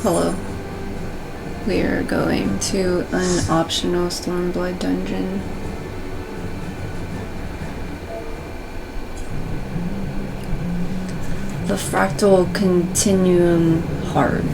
Hello. We are going to an optional Stormblood dungeon. The Fractal Continuum hard.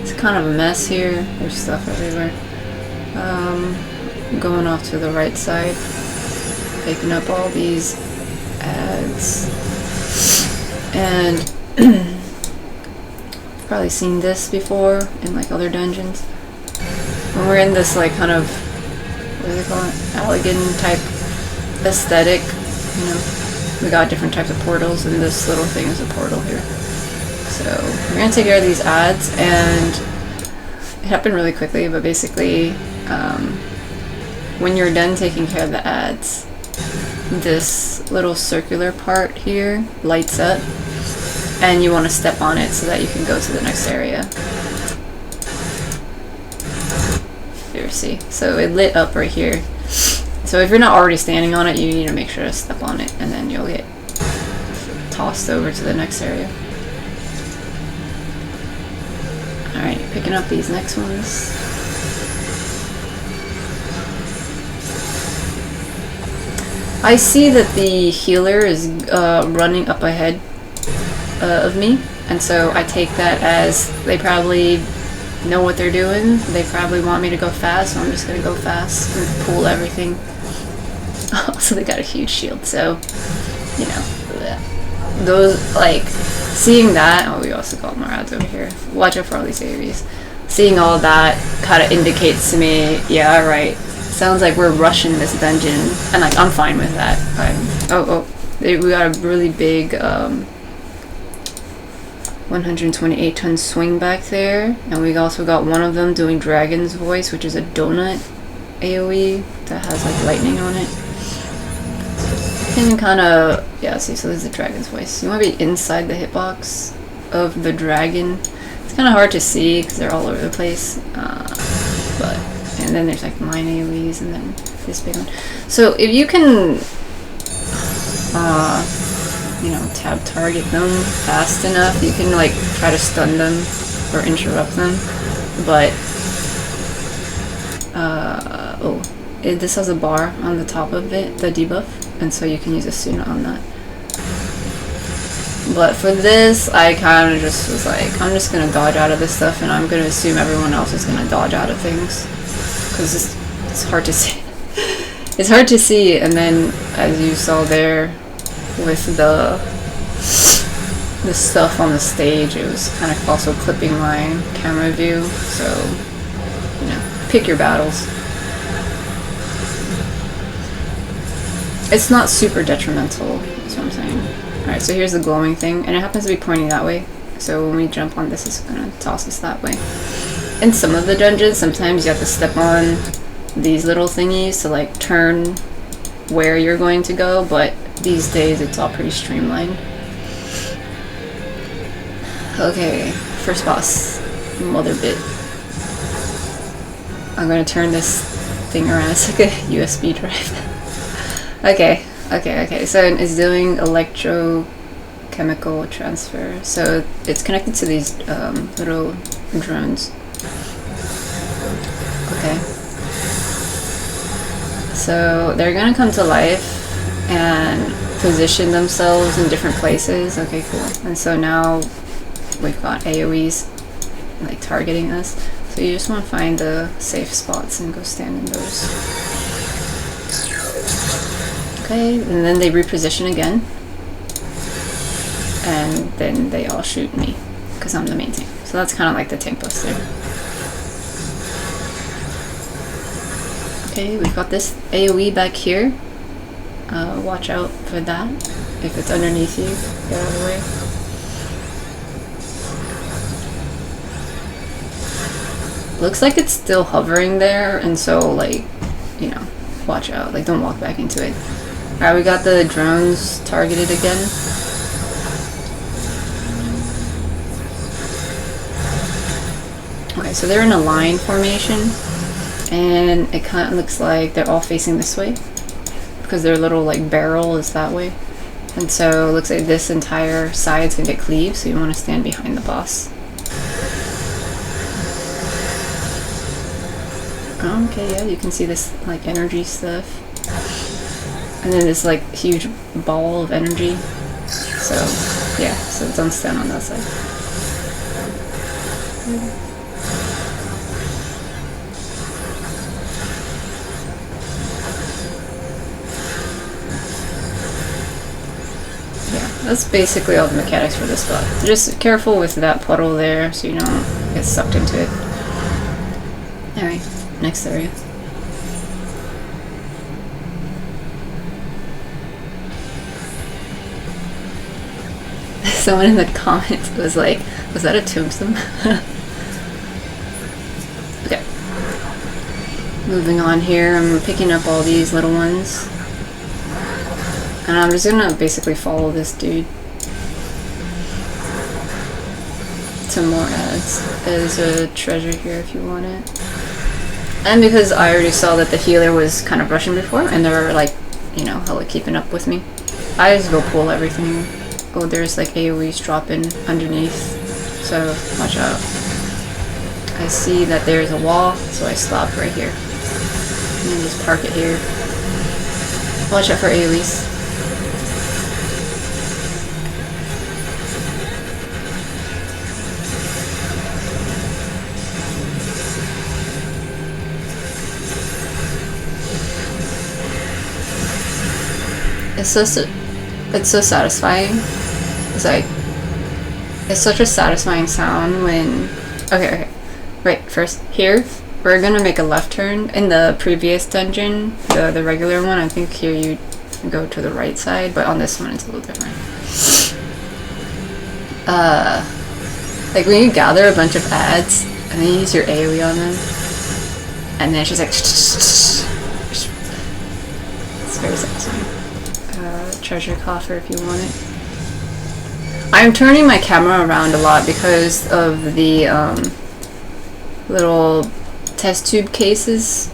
It's kind of a mess here. There's stuff everywhere. Going off to the right side, picking up all these ads, and I've probably seen this before in like other dungeons. When we're in this like kind of, what do they call it, elegant type aesthetic, you know, we got different types of portals, and this little thing is a portal here. So we're going to take care of these ads, and it happened really quickly, but basically when you're done taking care of the ads, this little circular part here lights up, and you want to step on it so that you can go to the next area. Here, see? So it lit up right here. So if you're not already standing on it, you need to make sure to step on it, and then you'll get tossed over to the next area. Alright, picking up these next ones. I see that the healer is running up ahead of me, and so I take that as they probably know what they're doing. They probably want me to go fast, so I'm just gonna go fast and pull everything. Also, they got a huge shield, so, you know, those, like, seeing that, oh, we also got more ads over here. Watch out for all these AoEs. Seeing all that kind of indicates to me, yeah, right. Sounds like we're rushing this dungeon, and like I'm fine with that. We got a really big 128-ton swing back there, and we also got one of them doing Dragon's Voice, which is a donut AoE that has like lightning on it. And kind of, yeah, see, so this is the Dragon's Voice. You want to be inside the hitbox of the dragon. It's kind of hard to see because they're all over the place. And then there's like mine AoEs, and then this big one. So if you can, you know, tab target them fast enough, you can like try to stun them or interrupt them. But, this has a bar on the top of it, the debuff. And so you can use a Suna on that. But for this, I kind of just was like, I'm just going to dodge out of this stuff, and I'm going to assume everyone else is going to dodge out of things. Because it's hard to see. It's hard to see, and then, as you saw there, with the stuff on the stage, it was kind of also clipping my camera view. So, you know, pick your battles. It's not super detrimental, that's what I'm saying. Alright, so here's the glowing thing, and it happens to be pointing that way. So when we jump on this, it's gonna toss us that way. In some of the dungeons, sometimes you have to step on these little thingies to like turn where you're going to go, but these days it's all pretty streamlined. Okay, first boss, mother bit. I'm gonna turn this thing around, it's like a USB drive. Okay, so it's doing electrochemical transfer. So it's connected to these little drones. Okay. So they're gonna come to life and position themselves in different places. Okay, cool. And so now we've got AoEs like targeting us. So you just want to find the safe spots and go stand in those. Okay, and then they reposition again, and then they all shoot me because I'm the main tank. So that's kind of like the tank poster. Okay, we've got this AoE back here. Watch out for that. If it's underneath you, get out of the way. Looks like it's still hovering there, and so, like, you know, watch out. Like, don't walk back into it. Alright, we got the drones targeted again. Okay, so they're in a line formation, and it kind of looks like they're all facing this way because their little, like, barrel is that way. And so it looks like this entire side's gonna get cleaved, so you want to stand behind the boss. Okay, yeah, you can see this, like, energy stuff. And then this, like, huge ball of energy. So, yeah, so don't stand on that side. Yeah, that's basically all the mechanics for this spot. Just careful with that puddle there so you don't get sucked into it. Alright, next area. Someone in the comments was like, was that a tombstone? Okay. Moving on here, I'm picking up all these little ones. And I'm just gonna basically follow this dude. Some more ads. There's a treasure here if you want it. And because I already saw that the healer was kind of rushing before, and they're like, you know, hella keeping up with me, I just go pull everything. Oh, there's like AoEs dropping underneath, so watch out. I see that there's a wall, so I stop right here. And then just park it here. Watch out for AoEs. It's so satisfying. It's like, it's such a satisfying sound when, okay, right, first, here, we're gonna make a left turn. In the previous dungeon, the regular one, I think here you go to the right side, but on this one it's a little different. Like when you gather a bunch of ads, and then you use your AoE on them, and then it's just like, it's very satisfying. Treasure coffer if you want it. I'm turning my camera around a lot because of the little test tube cases.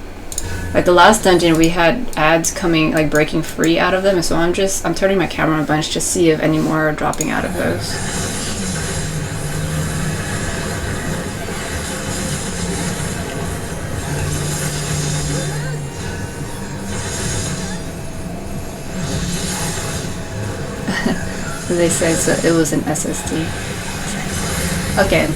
Like the last dungeon we had ads coming, like breaking free out of them, and so I'm turning my camera a bunch to see if any more are dropping out of those. They say so it was an SSD. Okay,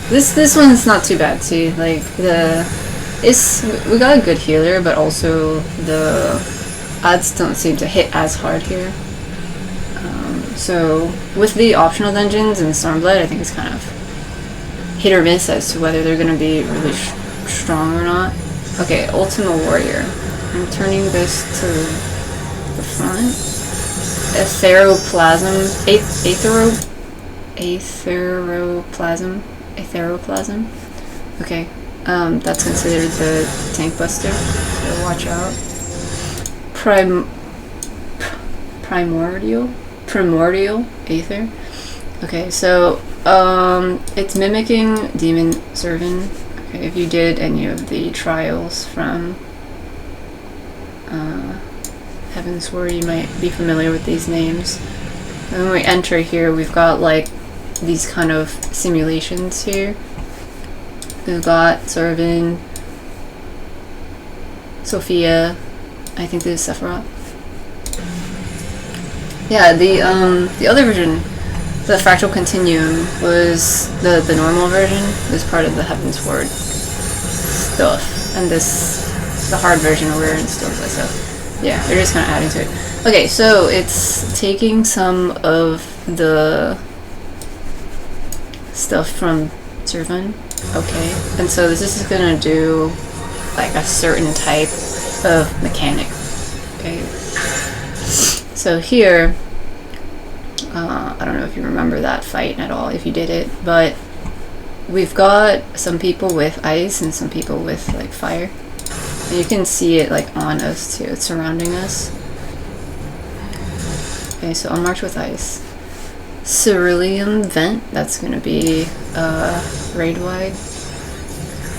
this one's not too bad. See, like we got a good healer, but also the ads don't seem to hit as hard here. So with the optional dungeons in Stormblood, I think it's kind of hit or miss as to whether they're going to be really strong or not. Okay, Ultima Warrior. I'm turning this to the front. Atheroplasm. Okay, that's considered the tank buster, so watch out. Primordial Aether. Okay, so it's mimicking Demon Servant. Okay, if you did any of the trials from Heaven's Word, you might be familiar with these names. And when we enter here, we've got like these kind of simulations here. We've got Servant, Sophia, I think this is Sephiroth. Yeah, the other version, the Fractal Continuum, was the normal version. It was part of the Heaven's Word stuff, and this, the hard version we're in still does stuff. Yeah, they're just kind of adding to it. Okay, so it's taking some of the stuff from Servant. Okay, and so this is gonna do like a certain type of mechanic. Okay, so here, I don't know if you remember that fight at all, if you did it, but we've got some people with ice and some people with like fire. And you can see it like on us too. It's surrounding us. Okay, so I'm marked with ice. Cerulean Vent, that's gonna be raid wide.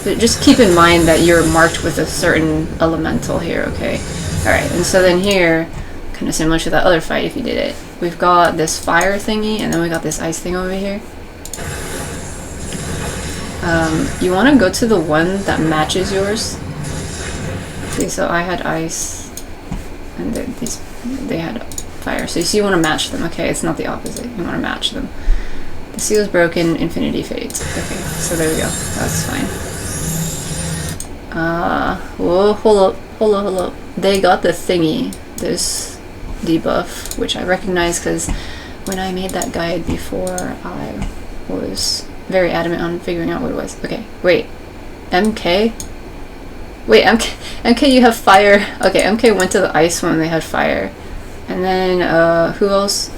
But just keep in mind that you're marked with a certain elemental here, okay? Alright, and so then here, kind of similar to that other fight if you did it, we've got this fire thingy, and then we got this ice thing over here. You want to go to the one that matches yours. Okay, so I had ice, and they had fire. So you see, you want to match them, okay? It's not the opposite. You want to match them. The seal is broken, infinity fades. Okay, so there we go. That's fine. Whoa, hold up. They got the thingy, this debuff, which I recognize because when I made that guide before, I was very adamant on figuring out what it was. Okay, wait. MK? Wait, MK, you have fire. Okay, MK went to the ice one, they had fire. And then, who else?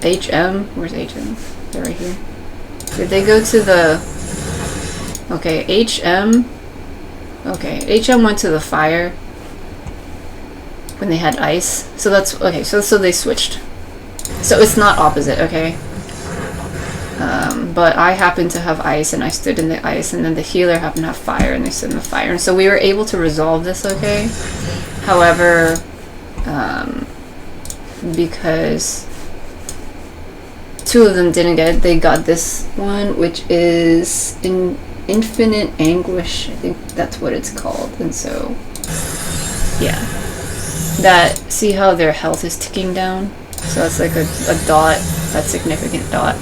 HM? Where's HM? They're right here. Did they go to the... Okay, HM... Okay, HM went to the fire when they had ice. So that's... Okay, so they switched. So it's not opposite, okay? But I happened to have ice and I stood in the ice, and then the healer happened to have fire and they stood in the fire. And so we were able to resolve this, okay? However, because two of them didn't get it, they got this one, which is Infinite Anguish. I think that's what it's called. And so, yeah. That, see how their health is ticking down? So that's like a dot, that significant dot.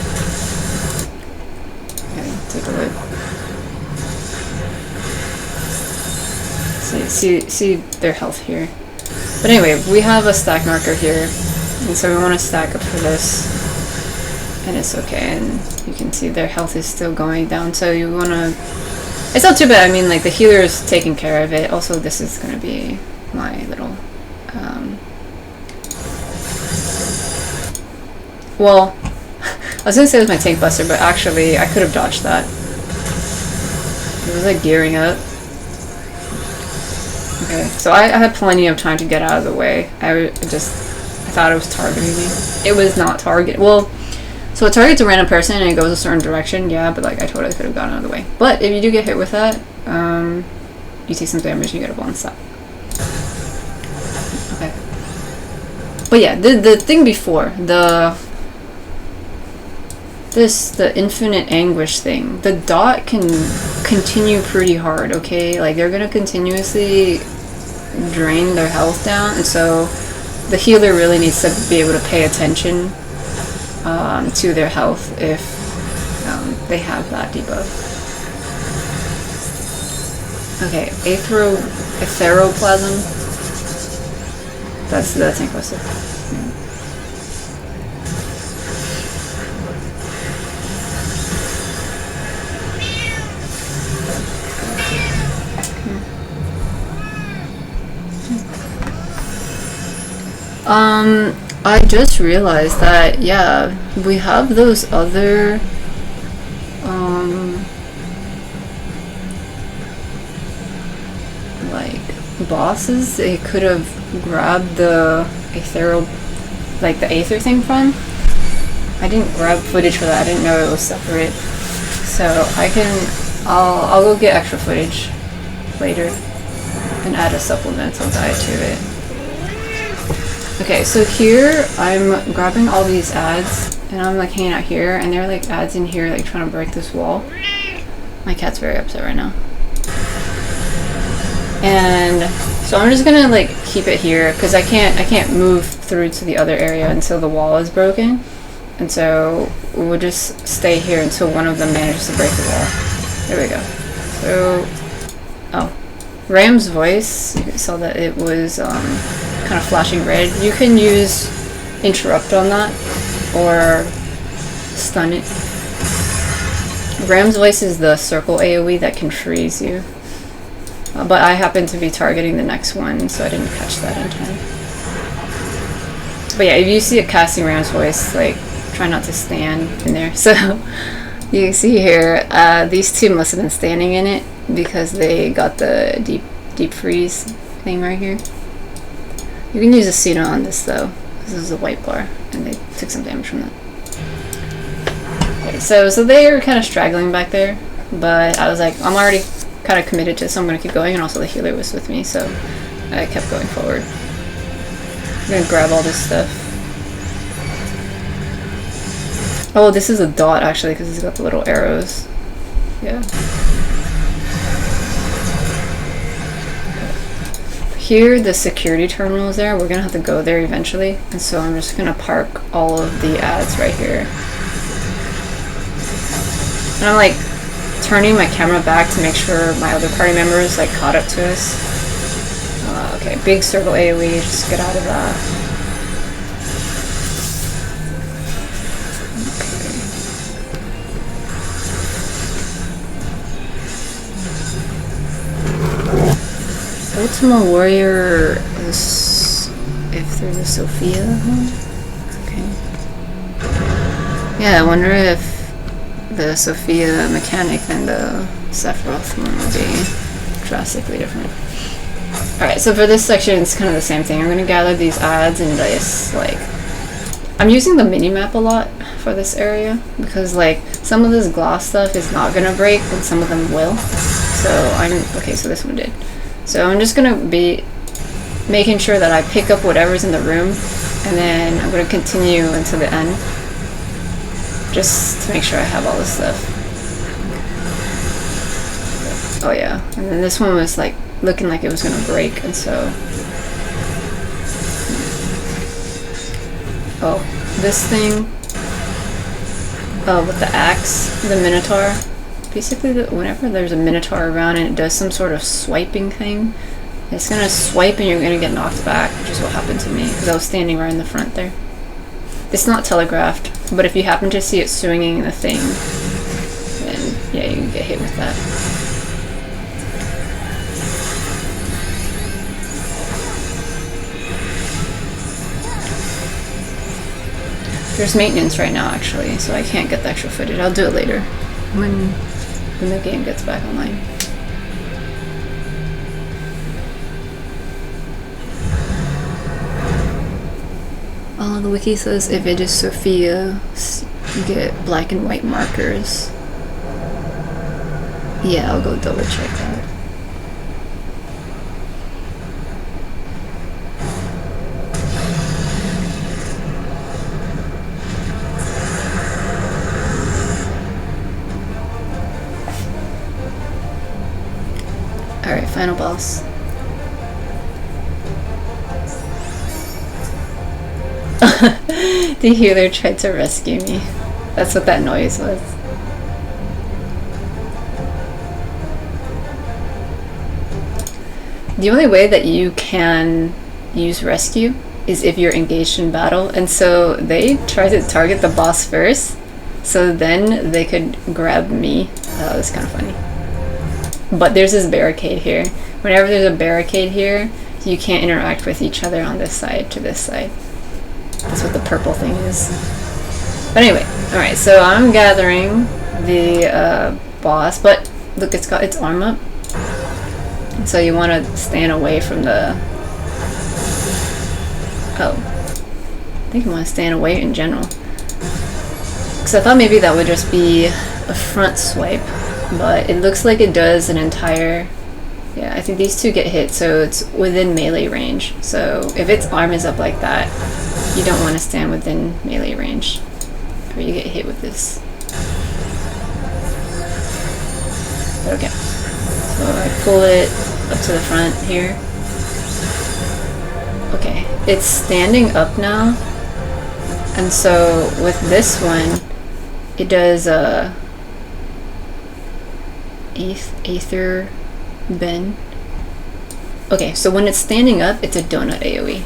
Okay, take a look. See their health here. But anyway, we have a stack marker here, and so we want to stack up for this, and it's okay, and you can see their health is still going down, so you want to... It's not too bad, I mean, like, the healer is taking care of it. Also, this is going to be my little... Well, I was going to say it was my tank buster, but actually, I could have dodged that. It was, like, gearing up. Okay, so I had plenty of time to get out of the way. I thought it was targeting me. It was not target. Well, so it targets a random person and it goes a certain direction, yeah, but like I totally could have gotten out of the way. But if you do get hit with that, you take some damage and you get a bonus stop. Okay. But yeah, the thing before, the Infinite Anguish thing, the dot can continue pretty hard, okay? Like, they're gonna continuously drain their health down, and so the healer really needs to be able to pay attention to their health if they have that debuff. Okay, Etheroplasm. That's the tank buster. I just realized that, yeah, we have those other, like, bosses they could have grabbed the Aether thing from. I didn't grab footage for that, I didn't know it was separate. So I'll go get extra footage later and add a supplemental guide to it. Okay, so here I'm grabbing all these ads and I'm like hanging out here, and there are like ads in here like trying to break this wall. My cat's very upset right now. And so I'm just gonna like keep it here because I can't move through to the other area until the wall is broken. And so we'll just stay here until one of them manages to break the wall. There we go. So, oh, Ram's voice, you saw that it was kind of flashing red. You can use interrupt on that or stun it. Ram's voice is the circle AoE that can freeze you. But I happen to be targeting the next one, so I didn't catch that in time. But yeah, if you see a casting Ram's voice, like, try not to stand in there. So, You can see here, these two must have been standing in it because they got the deep freeze thing right here. You can use a Cena on this though. This is a white bar, and they took some damage from that. Okay, so they are kind of straggling back there, but I was like, I'm already kind of committed to this, so I'm going to keep going, and also the healer was with me, so I kept going forward. I'm going to grab all this stuff. Oh, this is a dot actually, because it's got the little arrows. Yeah. Here, the security terminal is there. We're going to have to go there eventually, and so I'm just going to park all of the ads right here. And I'm like turning my camera back to make sure my other party members like caught up to us. Okay, big circle AoE, just get out of that. Okay. Ultima Warrior is if there's a Sophia one. Okay. Yeah, I wonder if the Sophia mechanic and the Sephiroth one will be drastically different. Alright, so for this section it's kind of the same thing. I'm going to gather these ads and just like... I'm using the mini-map a lot for this area because like some of this glass stuff is not going to break and some of them will. So okay, so this one did. So I'm just going to be making sure that I pick up whatever's in the room and then I'm going to continue until the end. Just to make sure I have all this stuff. Oh yeah, and then this one was like looking like it was gonna break, and so... Oh, this thing... Oh, with the axe, the Minotaur. Basically, whenever there's a Minotaur around and it does some sort of swiping thing, it's gonna swipe and you're gonna get knocked back, which is what happened to me, because I was standing right in the front there. It's not telegraphed, but if you happen to see it swinging the thing, then yeah, you can get hit with that. There's maintenance right now actually, so I can't get the extra footage. I'll do it later when the game gets back online. The wiki says if it is Sophia, you get black and white markers. Yeah, I'll go double check that. Alright, final boss. The healer tried to rescue me. That's what that noise was. The only way that you can use rescue is if you're engaged in battle, and so they tried to target the boss first, so then they could grab me. That was kind of funny. But there's this barricade here. Whenever there's a barricade here, you can't interact with each other on this side to this side. That's what the purple thing is. But anyway, alright, so I'm gathering the boss, but look, it's got its arm up. And so you want to stand away from the... Oh. I think you want to stand away in general. Because I thought maybe that would just be a front swipe, but it looks like it does an entire... Yeah, I think these two get hit, so it's within melee range. So if its arm is up like that, you don't want to stand within melee range, or you get hit with this. Okay, so I pull it up to the front here. Okay, it's standing up now, and so with this one, it does a Aether bend. Okay, so when it's standing up, it's a donut AoE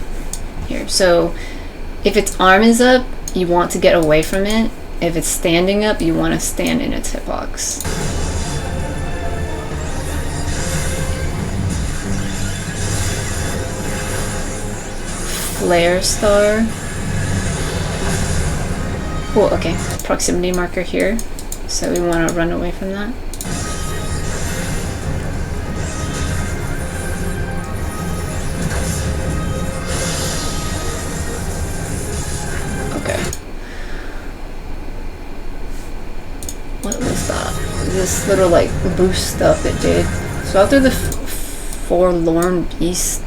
here. So if its arm is up, you want to get away from it. If it's standing up, you want to stand in its hitbox. Flare Star. Oh, okay. Proximity marker here. so we want to run away from that. Okay. What was that? This little like boost stuff it did. So after the Forlorn Beast,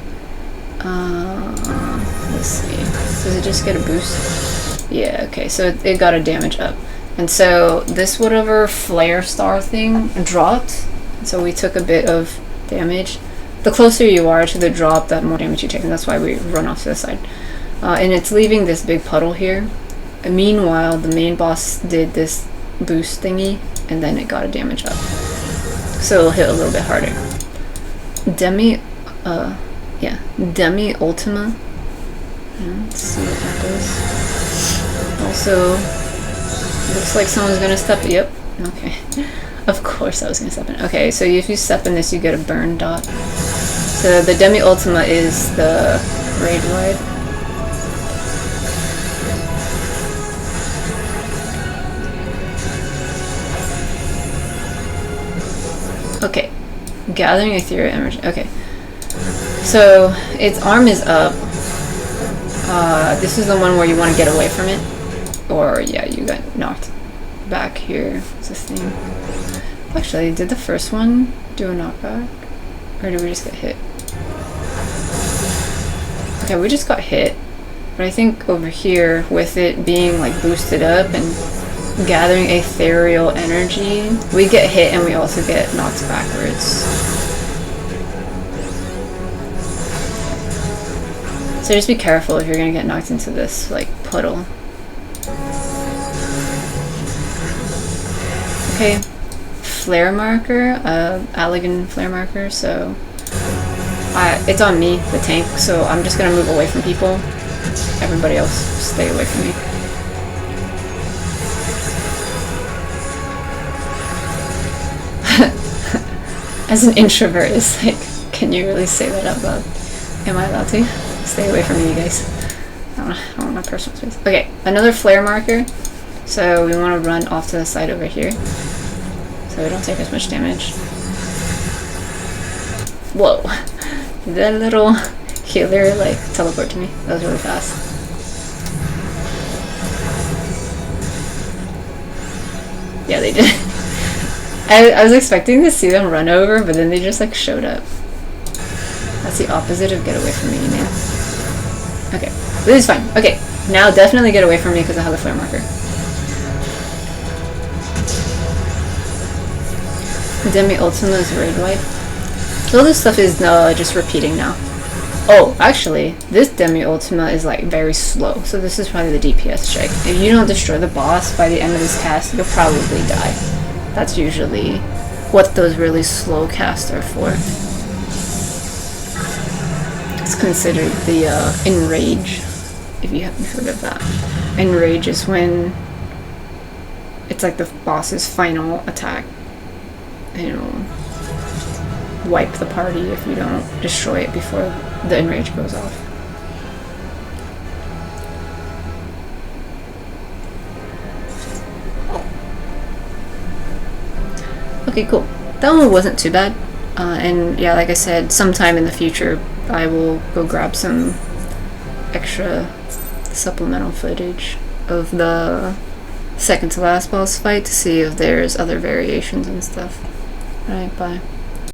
let's see. Does it just get a boost? Yeah, okay, so it got a damage up. And so this whatever flare star thing dropped, so we took a bit of damage. The closer you are to the drop, that more damage you take, and that's why we run off to the side. And it's leaving this big puddle here. And meanwhile, the main boss did this boost thingy, and then it got a damage up. So it'll hit a little bit harder. Demi Ultima. Let's see what that does. Also, looks like someone's gonna step. Yep. Okay. Of course I was gonna step in. Okay, so if you step in this, you get a burn dot. So the Demi Ultima is the raid wide. Okay. Gathering ethereal energy. Okay. So its arm is up. This is the one where you want to get away from it. Or yeah, you got knocked back here. What's this thing? Actually, did the first one do a knockback? Or did we just get hit? Okay, we just got hit. But I think over here, with it being like boosted up and gathering ethereal energy, we get hit and we also get knocked backwards. So just be careful if you're gonna get knocked into this like puddle. Okay, flare marker, Allegan flare marker, so it's on me, the tank, so I'm just gonna move away from people. Everybody else stay away from me. As an introvert, it's like, can you really say that out loud? Am I allowed to? Stay away from me, you guys. I don't want my personal space. Okay, another flare marker. So we want to run off to the side over here, so we don't take as much damage. Whoa! Did that little healer like teleport to me? That was really fast. Yeah, they did. I was expecting to see them run over, but then they just like showed up. That's the opposite of get away from me, man. Okay, this is fine. Okay, now definitely get away from me because I have the flare marker. Demi Ultima is raid wide. All this stuff is just repeating now. Oh, actually, this Demi Ultima is like very slow, so this is probably the DPS check. If you don't destroy the boss by the end of this cast, you'll probably die. That's usually what those really slow casts are for. It's considered the Enrage, if you haven't heard of that. Enrage is when it's like the boss's final attack. And it'll wipe the party if you don't destroy it before the Enrage goes off. Okay, cool. That one wasn't too bad. And yeah, like I said, sometime in the future I will go grab some extra supplemental footage of the second to last boss fight to see if there's other variations and stuff. Alright, bye.